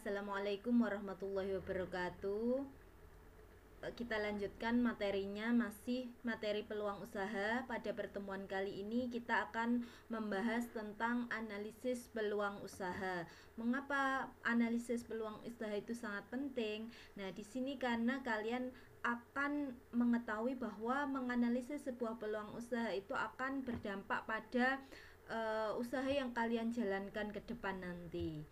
Assalamualaikum warahmatullahi wabarakatuh. Kita lanjutkan materinya, masih materi peluang usaha. Pada pertemuan kali ini kita akan membahas tentang analisis peluang usaha. Mengapa analisis peluang usaha itu sangat penting? Nah, di sini karena kalian akan mengetahui bahwa menganalisis sebuah peluang usaha itu akan berdampak pada usaha yang kalian jalankan ke depan nanti.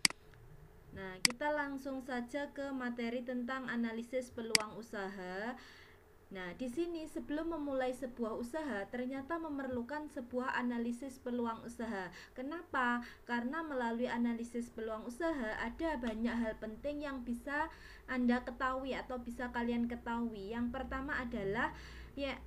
Nah, kita langsung saja ke materi tentang analisis peluang usaha. Nah, di sini sebelum memulai sebuah usaha ternyata memerlukan sebuah analisis peluang usaha. Kenapa? Karena melalui analisis peluang usaha ada banyak hal penting yang bisa Anda ketahui atau bisa kalian ketahui. Yang pertama adalah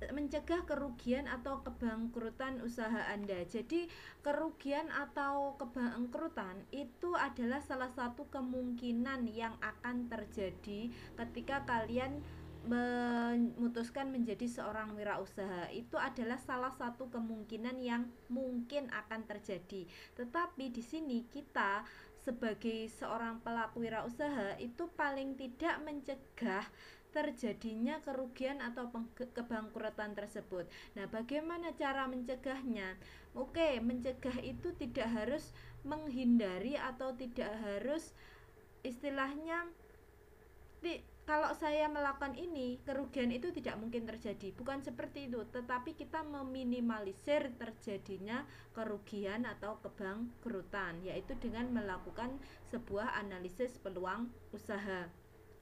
mencegah kerugian atau kebangkrutan usaha Anda. Jadi, kerugian atau kebangkrutan itu adalah salah satu kemungkinan yang akan terjadi ketika kalian memutuskan menjadi seorang wirausaha. Itu adalah salah satu kemungkinan yang mungkin akan terjadi. Tetapi di sini kita sebagai seorang pelaku wirausaha itu paling tidak mencegah terjadinya kerugian atau kebangkrutan tersebut. Nah, bagaimana cara mencegahnya? Oke, mencegah itu tidak harus menghindari atau tidak harus istilahnya kalau saya melakukan ini, kerugian itu tidak mungkin terjadi. Bukan seperti itu, tetapi kita meminimalisir terjadinya kerugian atau kebangkrutan, yaitu dengan melakukan sebuah analisis peluang usaha.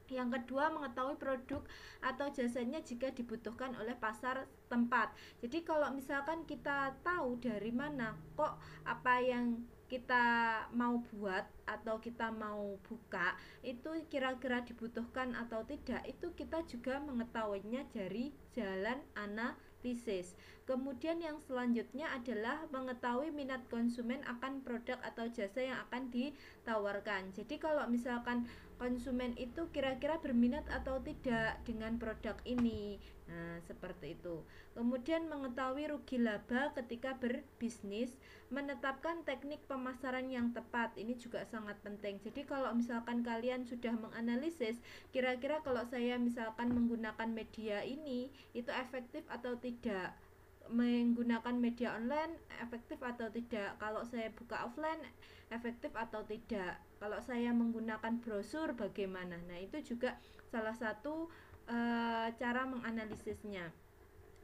Yang kedua, mengetahui produk atau jasanya jika dibutuhkan oleh pasar tempat. Jadi kalau misalkan kita tahu dari mana kok apa yang kita mau buat atau kita mau buka itu kira-kira dibutuhkan atau tidak, itu kita juga mengetahuinya dari jalan analisis. Kemudian yang selanjutnya adalah mengetahui minat konsumen akan produk atau jasa yang akan ditawarkan. Jadi kalau misalkan konsumen itu kira-kira berminat atau tidak dengan produk ini. Nah, seperti itu. Kemudian mengetahui rugi laba ketika berbisnis, menetapkan teknik pemasaran yang tepat. Ini juga sangat penting. Jadi kalau misalkan kalian sudah menganalisis, kira-kira kalau saya misalkan menggunakan media ini, itu efektif atau tidak? Menggunakan media online efektif atau tidak? Kalau saya buka offline efektif atau tidak? Kalau saya menggunakan brosur bagaimana? Nah, itu juga salah satu cara menganalisisnya.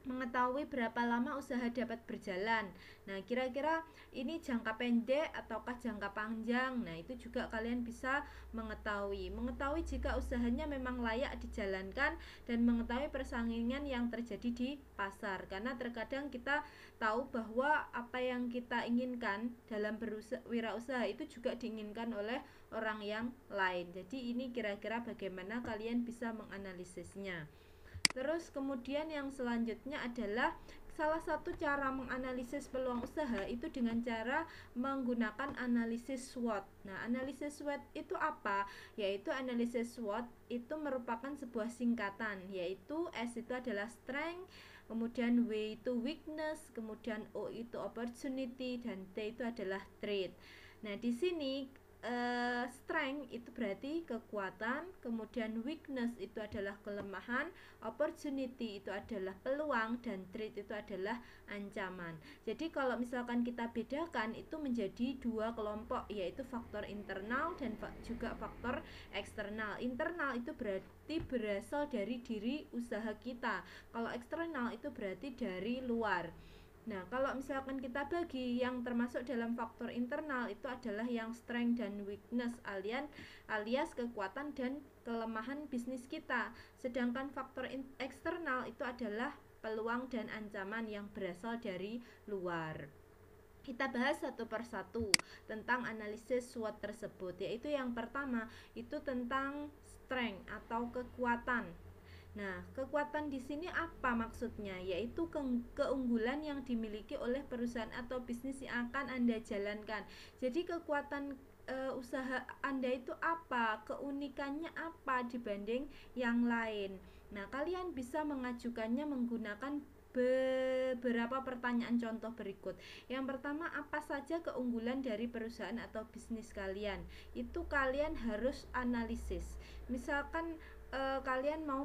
Mengetahui berapa lama usaha dapat berjalan. Nah, kira-kira ini jangka pendek ataukah jangka panjang. Nah, itu juga kalian bisa mengetahui. Mengetahui jika usahanya memang layak dijalankan dan mengetahui persaingan yang terjadi di pasar. Karena terkadang kita tahu bahwa apa yang kita inginkan dalam berwirausaha itu juga diinginkan oleh orang yang lain. Jadi ini kira-kira bagaimana kalian bisa menganalisisnya. Terus kemudian yang selanjutnya adalah salah satu cara menganalisis peluang usaha itu dengan cara menggunakan analisis SWOT. Nah, analisis SWOT itu apa? Yaitu analisis SWOT itu merupakan sebuah singkatan, yaitu S itu adalah strength, kemudian W itu weakness, kemudian O itu opportunity, dan T itu adalah threat. Nah, di sini strength itu berarti kekuatan, kemudian weakness itu adalah kelemahan, opportunity itu adalah peluang, dan threat itu adalah ancaman. Jadi kalau misalkan kita bedakan itu menjadi dua kelompok, yaitu faktor internal dan juga faktor eksternal. Internal itu berarti berasal dari diri usaha kita, kalau eksternal itu berarti dari luar. Nah, kalau misalkan kita bagi yang termasuk dalam faktor internal itu adalah yang strength dan weakness alias kekuatan dan kelemahan bisnis kita. Sedangkan faktor eksternal itu adalah peluang dan ancaman yang berasal dari luar. Kita bahas satu persatu tentang analisis SWOT tersebut, yaitu yang pertama itu tentang strength atau kekuatan. Nah, kekuatan di sini apa maksudnya? Yaitu keunggulan yang dimiliki oleh perusahaan atau bisnis yang akan Anda jalankan. Jadi kekuatan usaha Anda itu apa? Keunikannya apa dibanding yang lain? Nah, kalian bisa mengajukannya menggunakan beberapa pertanyaan contoh berikut. Yang pertama, apa saja keunggulan dari perusahaan atau bisnis kalian? Itu kalian harus analisis. Misalkan kalian mau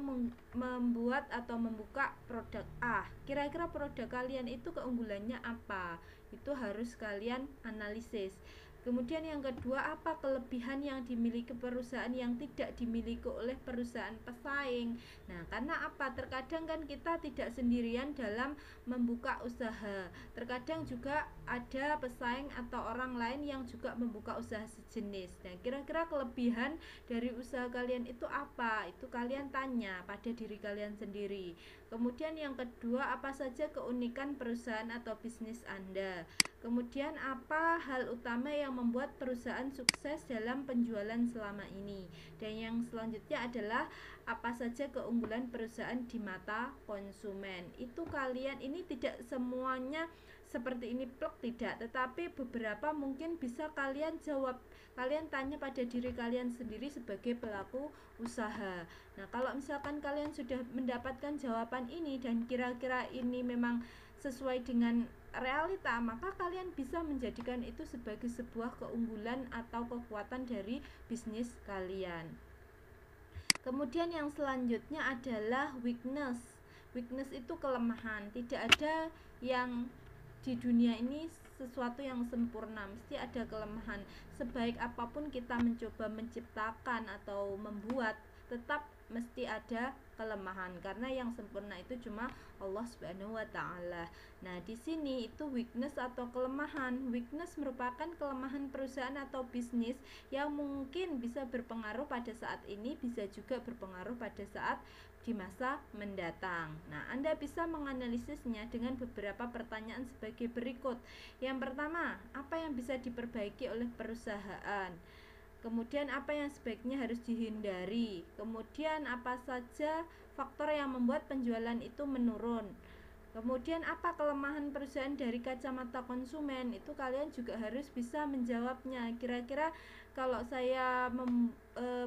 membuat atau membuka produk A, kira-kira produk kalian itu keunggulannya apa? Itu harus kalian analisis. Kemudian yang kedua, apa kelebihan yang dimiliki perusahaan yang tidak dimiliki oleh perusahaan pesaing? Nah, karena apa? Terkadang kan kita tidak sendirian dalam membuka usaha. Terkadang juga ada pesaing atau orang lain yang juga membuka usaha sejenis. Nah, kira-kira kelebihan dari usaha kalian itu apa? Itu kalian tanya pada diri kalian sendiri. Kemudian yang kedua, apa saja keunikan perusahaan atau bisnis Anda? Kemudian apa hal utama yang membuat perusahaan sukses dalam penjualan selama ini? Dan yang selanjutnya adalah apa saja keunggulan perusahaan di mata konsumen? Itu kalian, ini tidak semuanya seperti ini plek, tidak, tetapi beberapa mungkin bisa kalian jawab. Kalian tanya pada diri kalian sendiri sebagai pelaku usaha. Nah, kalau misalkan kalian sudah mendapatkan jawaban ini dan kira-kira ini memang sesuai dengan realita, maka kalian bisa menjadikan itu sebagai sebuah keunggulan atau kekuatan dari bisnis kalian. Kemudian yang selanjutnya adalah weakness. Weakness itu kelemahan. Tidak ada yang di dunia ini sesuatu yang sempurna, mesti ada kelemahan. Sebaik apapun kita mencoba menciptakan atau membuat, tetap mesti ada kelemahan, karena yang sempurna itu cuma Allah Subhanahu wa taala. Nah, di sini itu weakness atau kelemahan. Weakness merupakan kelemahan perusahaan atau bisnis yang mungkin bisa berpengaruh pada saat ini, bisa juga berpengaruh pada saat di masa mendatang. Nah, Anda bisa menganalisisnya dengan beberapa pertanyaan sebagai berikut. Yang pertama, apa yang bisa diperbaiki oleh perusahaan? Kemudian apa yang sebaiknya harus dihindari? Kemudian apa saja faktor yang membuat penjualan itu menurun? Kemudian apa kelemahan perusahaan dari kacamata konsumen? Itu kalian juga harus bisa menjawabnya. Kira-kira kalau saya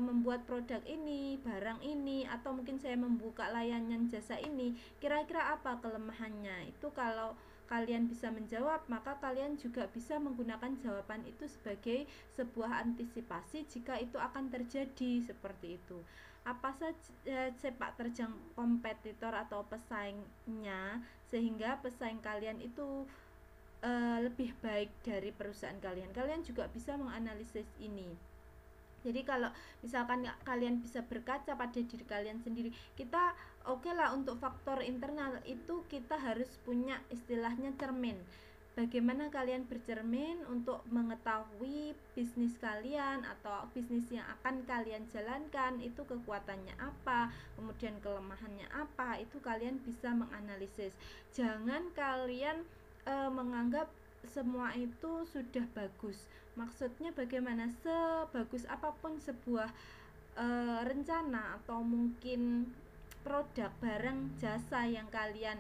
membuat produk ini, barang ini, atau mungkin saya membuka layanan jasa ini, kira-kira apa kelemahannya? Itu kalau kalian bisa menjawab, maka kalian juga bisa menggunakan jawaban itu sebagai sebuah antisipasi jika itu akan terjadi seperti itu. Apa saja sepak terjang kompetitor atau pesaingnya sehingga pesaing kalian itu lebih baik dari perusahaan kalian. Kalian juga bisa menganalisis ini. Jadi kalau misalkan kalian bisa berkaca pada diri kalian sendiri, kita oke lah untuk faktor internal itu kita harus punya istilahnya cermin. Bagaimana kalian bercermin untuk mengetahui bisnis kalian atau bisnis yang akan kalian jalankan itu kekuatannya apa, kemudian kelemahannya apa, itu kalian bisa menganalisis. Jangan kalian menganggap semua itu sudah bagus. Maksudnya bagaimana, sebagus apapun sebuah rencana atau mungkin produk, barang, jasa yang kalian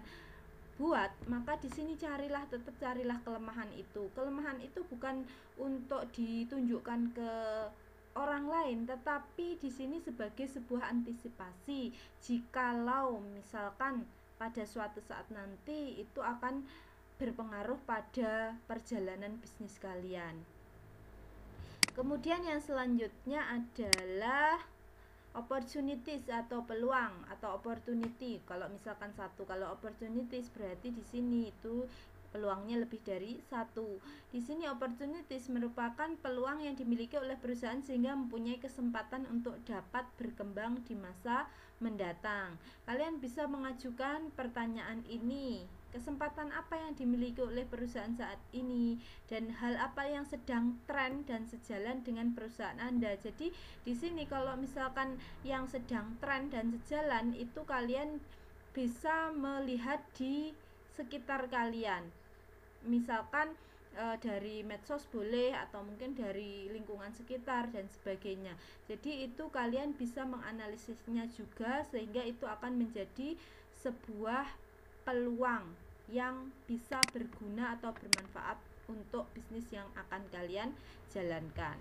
buat, maka di sini tetap carilah kelemahan itu. Kelemahan itu bukan untuk ditunjukkan ke orang lain, tetapi di sini sebagai sebuah antisipasi jikalau misalkan pada suatu saat nanti itu akan berpengaruh pada perjalanan bisnis kalian. Kemudian yang selanjutnya adalah opportunities atau peluang atau opportunity. Kalau misalkan satu, kalau opportunities berarti di sini itu peluangnya lebih dari satu. Di sini opportunities merupakan peluang yang dimiliki oleh perusahaan sehingga mempunyai kesempatan untuk dapat berkembang di masa mendatang. Kalian bisa mengajukan pertanyaan ini. Kesempatan apa yang dimiliki oleh perusahaan saat ini dan hal apa yang sedang tren dan sejalan dengan perusahaan Anda. Jadi di sini kalau misalkan yang sedang tren dan sejalan itu kalian bisa melihat di sekitar kalian. Misalkan dari medsos boleh atau mungkin dari lingkungan sekitar dan sebagainya. Jadi itu kalian bisa menganalisisnya juga sehingga itu akan menjadi sebuah peluang yang bisa berguna atau bermanfaat untuk bisnis yang akan kalian jalankan.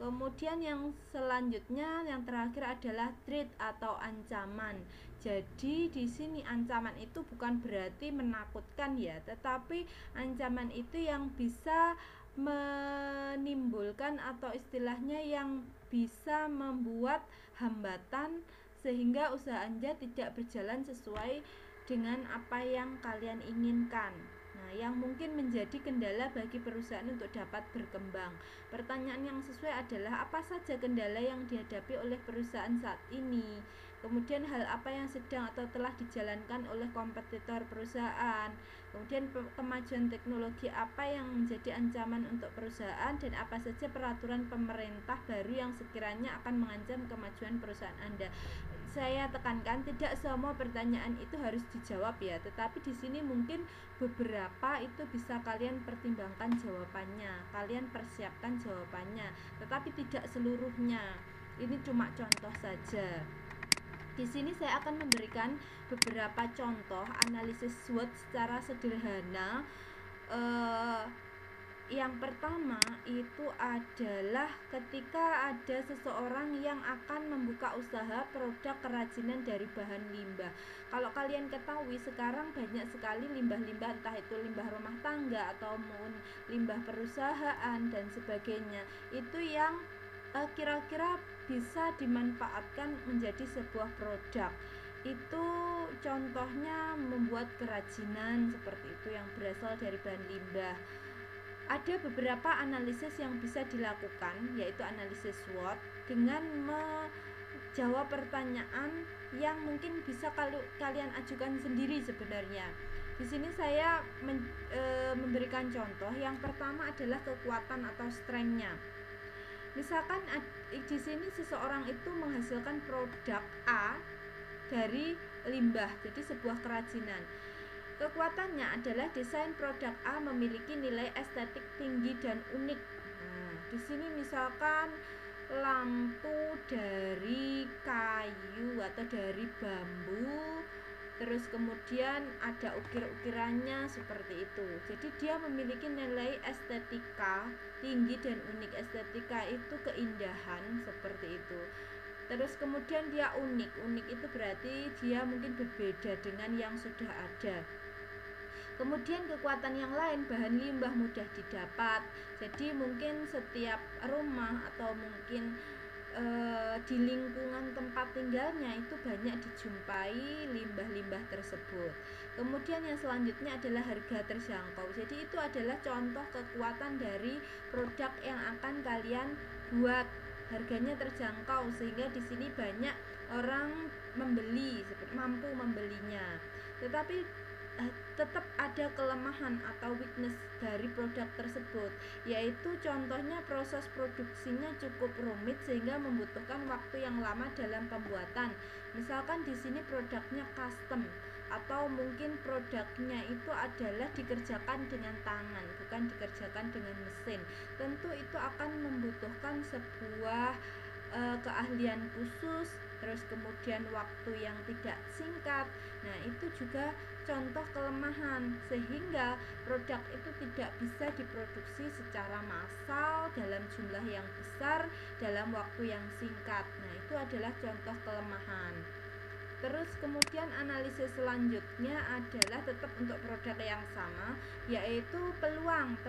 Kemudian yang selanjutnya, yang terakhir adalah threat atau ancaman. Jadi di sini ancaman itu bukan berarti menakutkan ya, tetapi ancaman itu yang bisa menimbulkan atau istilahnya yang bisa membuat hambatan sehingga usaha Anda tidak berjalan sesuai dengan apa yang kalian inginkan. Nah, yang mungkin menjadi kendala bagi perusahaan untuk dapat berkembang. Pertanyaan yang sesuai adalah apa saja kendala yang dihadapi oleh perusahaan saat ini? Kemudian hal apa yang sedang atau telah dijalankan oleh kompetitor perusahaan? Kemudian kemajuan teknologi apa yang menjadi ancaman untuk perusahaan, dan apa saja peraturan pemerintah baru yang sekiranya akan mengancam kemajuan perusahaan Anda. Saya tekankan tidak semua pertanyaan itu harus dijawab ya, tetapi di sini mungkin beberapa itu bisa kalian pertimbangkan jawabannya, kalian persiapkan jawabannya, tetapi tidak seluruhnya. Ini cuma contoh saja. Di sini saya akan memberikan beberapa contoh analisis SWOT secara sederhana. Yang pertama itu adalah ketika ada seseorang yang akan membuka usaha produk kerajinan dari bahan limbah. Kalau kalian ketahui sekarang banyak sekali limbah-limbah, entah itu limbah rumah tangga ataupun limbah perusahaan dan sebagainya, itu yang kira-kira bisa dimanfaatkan menjadi sebuah produk. Itu contohnya membuat kerajinan seperti itu yang berasal dari bahan limbah. Ada beberapa analisis yang bisa dilakukan, yaitu analisis SWOT, dengan menjawab pertanyaan yang mungkin bisa kalian ajukan sendiri sebenarnya. Di sini saya memberikan contoh. Yang pertama adalah kekuatan atau strength-nya. Misalkan di sini seseorang itu menghasilkan produk A dari limbah, jadi sebuah kerajinan. Kekuatannya adalah desain produk A memiliki nilai estetik tinggi dan unik. Nah, di sini misalkan lampu dari kayu atau dari bambu, terus kemudian ada ukir-ukirannya seperti itu. Jadi dia memiliki nilai estetika tinggi dan unik. Estetika itu keindahan seperti itu. Terus kemudian dia unik. Unik itu berarti dia mungkin berbeda dengan yang sudah ada. Kemudian kekuatan yang lain, bahan limbah mudah didapat. Jadi mungkin setiap rumah atau mungkin di lingkungan tempat tinggalnya itu banyak dijumpai limbah-limbah tersebut. Kemudian yang selanjutnya adalah harga terjangkau. Jadi itu adalah contoh kekuatan dari produk yang akan kalian buat. Harganya terjangkau sehingga di sini banyak orang membeli, mampu membelinya. Tetapi tetap ada kelemahan atau weakness dari produk tersebut, yaitu contohnya proses produksinya cukup rumit sehingga membutuhkan waktu yang lama dalam pembuatan. Misalkan di sini produknya custom atau mungkin produknya itu adalah dikerjakan dengan tangan, bukan dikerjakan dengan mesin. Tentu itu akan membutuhkan sebuah keahlian khusus, terus kemudian waktu yang tidak singkat. Nah, itu juga contoh kelemahan sehingga produk itu tidak bisa diproduksi secara massal dalam jumlah yang besar dalam waktu yang singkat. Nah, itu adalah contoh kelemahan. Terus kemudian analisis selanjutnya adalah tetap untuk produk yang sama, yaitu peluang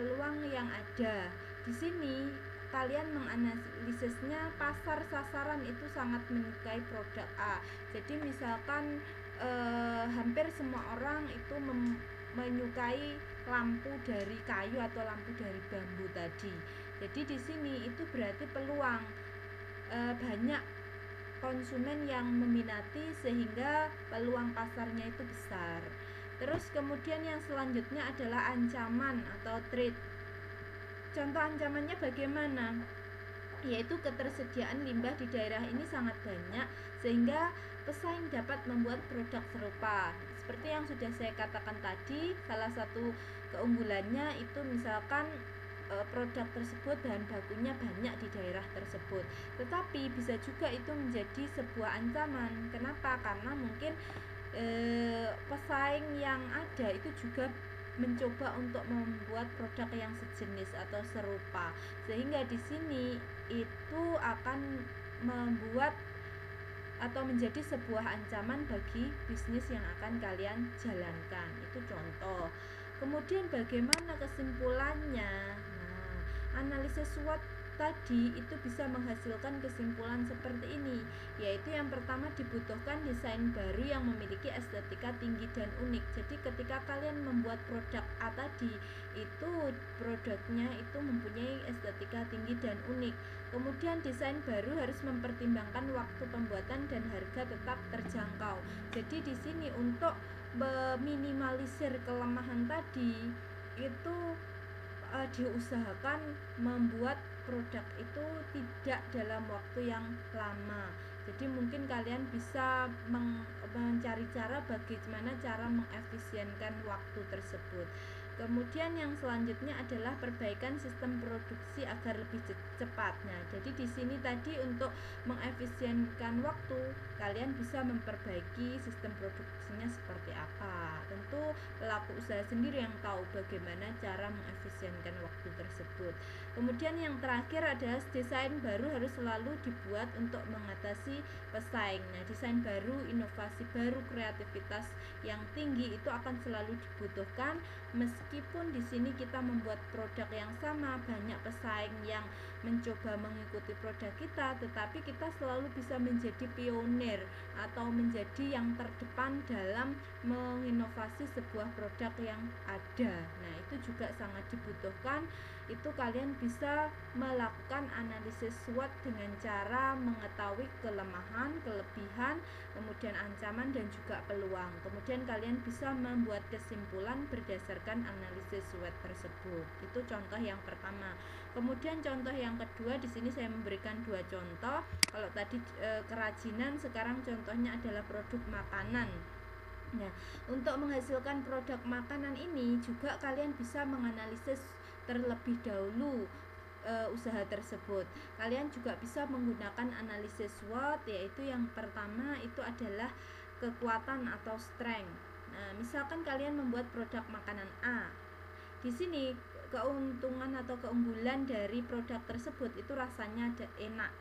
yang ada. Di sini kalian menganalisisnya pasar sasaran itu sangat menyukai produk A. Jadi misalkan hampir semua orang itu menyukai lampu dari kayu atau lampu dari bambu tadi. Jadi di sini itu berarti peluang banyak konsumen yang meminati sehingga peluang pasarnya itu besar. Terus kemudian yang selanjutnya adalah ancaman atau threat. Contoh ancamannya bagaimana? Yaitu ketersediaan limbah di daerah ini sangat banyak sehingga pesaing dapat membuat produk serupa. Seperti yang sudah saya katakan tadi, salah satu keunggulannya itu misalkan produk tersebut bahan bakunya banyak di daerah tersebut. Tetapi bisa juga itu menjadi sebuah ancaman. Kenapa? Karena mungkin pesaing yang ada itu juga mencoba untuk membuat produk yang sejenis atau serupa, sehingga di sini itu akan membuat atau menjadi sebuah ancaman bagi bisnis yang akan kalian jalankan. Itu contoh. Kemudian bagaimana kesimpulannya? Nah, analisis SWOT tadi itu bisa menghasilkan kesimpulan seperti ini, yaitu yang pertama dibutuhkan desain baru yang memiliki estetika tinggi dan unik. Jadi ketika kalian membuat produk A tadi, itu produknya itu mempunyai estetika tinggi dan unik. Kemudian desain baru harus mempertimbangkan waktu pembuatan dan harga tetap terjangkau. Jadi di sini untuk meminimalisir kelemahan tadi itu diusahakan membuat produk itu tidak dalam waktu yang lama. Jadi mungkin kalian bisa mencari cara bagaimana cara mengefisienkan waktu tersebut. Kemudian yang selanjutnya adalah perbaikan sistem produksi agar lebih cepat. Nah, jadi di sini tadi untuk mengefisienkan waktu, kalian bisa memperbaiki sistem produksinya seperti apa. Tentu pelaku usaha sendiri yang tahu bagaimana cara mengefisienkan waktu tersebut. Kemudian yang terakhir adalah desain baru harus selalu dibuat untuk mengatasi pesaing. Nah, desain baru, inovasi baru, kreativitas yang tinggi itu akan selalu dibutuhkan. Meskipun di sini kita membuat produk yang sama, banyak pesaing yang mencoba mengikuti produk kita, tetapi kita selalu bisa menjadi pionir atau menjadi yang terdepan dalam menginovasi sebuah produk yang ada. Nah, itu juga sangat dibutuhkan. Itu kalian bisa melakukan analisis SWOT dengan cara mengetahui kelemahan, kelebihan, kemudian ancaman dan juga peluang. Kemudian kalian bisa membuat kesimpulan berdasarkan analisis SWOT tersebut. Itu contoh yang pertama. Kemudian contoh yang kedua, di sini saya memberikan dua contoh. Kalau tadi kerajinan, sekarang contohnya adalah produk makanan. Nah, untuk menghasilkan produk makanan ini juga kalian bisa menganalisis terlebih dahulu usaha tersebut. Kalian juga bisa menggunakan analisis SWOT, yaitu yang pertama itu adalah kekuatan atau strength. Nah, misalkan kalian membuat produk makanan A. Di sini keuntungan atau keunggulan dari produk tersebut itu rasanya enak.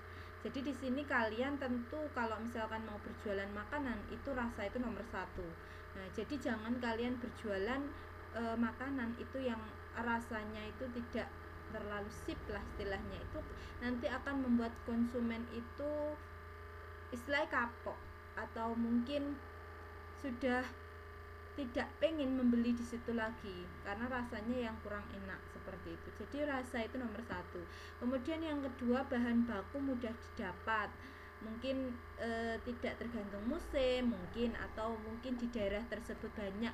Jadi di sini kalian tentu kalau misalkan mau berjualan makanan itu rasa itu nomor satu. Nah, jadi jangan kalian berjualan makanan itu yang rasanya itu tidak terlalu sip lah istilahnya, itu nanti akan membuat konsumen itu istilahnya kapok atau mungkin sudah tidak pengen membeli di situ lagi karena rasanya yang kurang enak seperti itu. Jadi rasa itu nomor satu. Kemudian yang kedua, bahan baku mudah didapat, mungkin tidak tergantung musim mungkin, atau mungkin di daerah tersebut banyak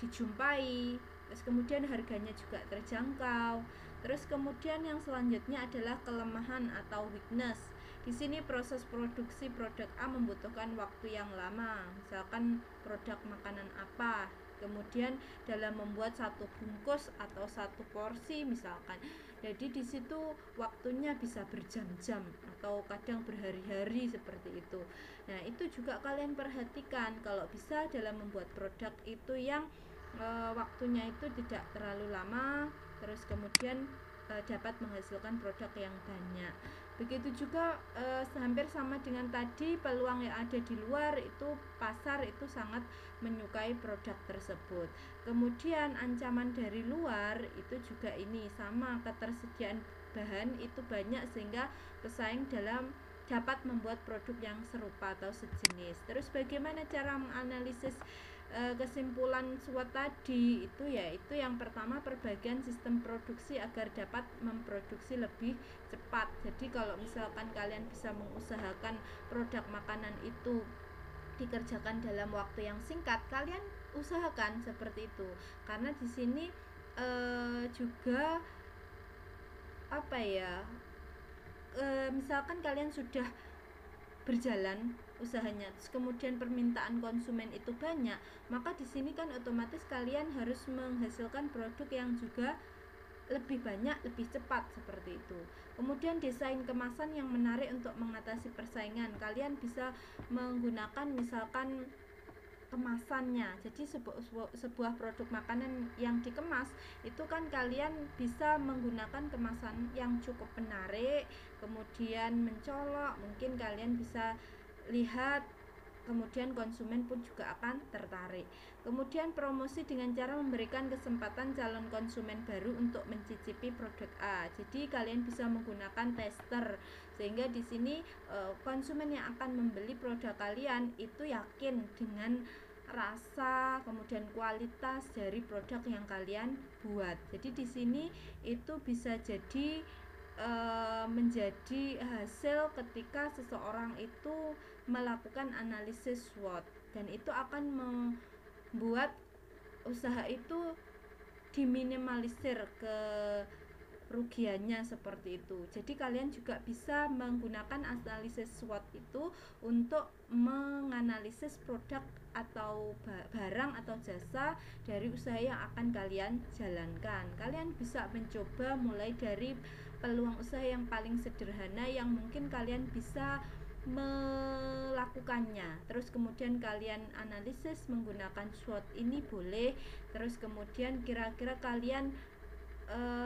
dijumpai. Terus kemudian harganya juga terjangkau. Terus kemudian yang selanjutnya adalah kelemahan atau weakness. Di sini proses produksi produk A membutuhkan waktu yang lama. Misalkan produk makanan apa, kemudian dalam membuat satu bungkus atau satu porsi misalkan. Jadi di situ waktunya bisa berjam-jam atau kadang berhari-hari seperti itu. Nah, itu juga kalian perhatikan kalau bisa dalam membuat produk itu yang waktunya itu tidak terlalu lama, terus kemudian dapat menghasilkan produk yang banyak. Begitu juga hampir sama dengan tadi, peluang yang ada di luar itu pasar itu sangat menyukai produk tersebut. Kemudian ancaman dari luar itu juga ini sama, ketersediaan bahan itu banyak sehingga pesaing dapat membuat produk yang serupa atau sejenis. Terus bagaimana cara menganalisis kesimpulan SWOT tadi itu, yaitu yang pertama perbagian sistem produksi agar dapat memproduksi lebih cepat. Jadi kalau misalkan kalian bisa mengusahakan produk makanan itu dikerjakan dalam waktu yang singkat, kalian usahakan seperti itu. Karena di sini juga apa ya, misalkan kalian sudah berjalan usahanya, terus kemudian permintaan konsumen itu banyak, maka di sini kan otomatis kalian harus menghasilkan produk yang juga lebih banyak, lebih cepat seperti itu. Kemudian desain kemasan yang menarik untuk mengatasi persaingan. Kalian bisa menggunakan misalkan kemasannya. Jadi sebuah produk makanan yang dikemas itu kan kalian bisa menggunakan kemasan yang cukup menarik, kemudian mencolok, mungkin kalian bisa lihat, kemudian konsumen pun juga akan tertarik. Kemudian promosi dengan cara memberikan kesempatan calon konsumen baru untuk mencicipi produk A. Jadi kalian bisa menggunakan tester, sehingga di sini konsumen yang akan membeli produk kalian itu yakin dengan rasa kemudian kualitas dari produk yang kalian buat. Jadi di sini itu bisa jadi menjadi hasil ketika seseorang itu melakukan analisis SWOT, dan itu akan membuat usaha itu diminimalisir kerugiannya seperti itu. Jadi kalian juga bisa menggunakan analisis SWOT itu untuk menganalisis produk atau barang atau jasa dari usaha yang akan kalian jalankan. Kalian bisa mencoba mulai dari peluang usaha yang paling sederhana yang mungkin kalian bisa melakukannya. Terus kemudian kalian analisis menggunakan SWOT ini boleh. Terus kemudian kira-kira kalian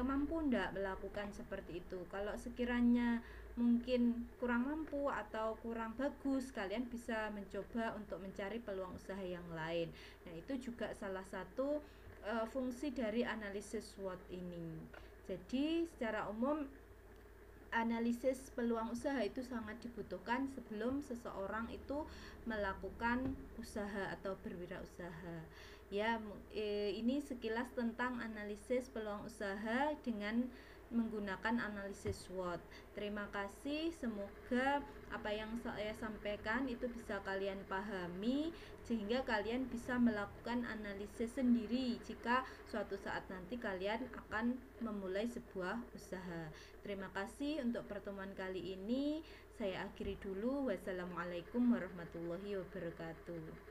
mampu enggak melakukan seperti itu. Kalau sekiranya mungkin kurang mampu atau kurang bagus, kalian bisa mencoba untuk mencari peluang usaha yang lain. Nah, itu juga salah satu fungsi dari analisis SWOT ini. Jadi secara umum analisis peluang usaha itu sangat dibutuhkan sebelum seseorang itu melakukan usaha atau berwirausaha. Ya, ini sekilas tentang analisis peluang usaha dengan menggunakan analisis SWOT. Terima kasih, semoga apa yang saya sampaikan itu bisa kalian pahami sehingga kalian bisa melakukan analisis sendiri jika suatu saat nanti kalian akan memulai sebuah usaha. Terima kasih untuk pertemuan kali ini. Saya akhiri dulu. Wassalamualaikum warahmatullahi wabarakatuh.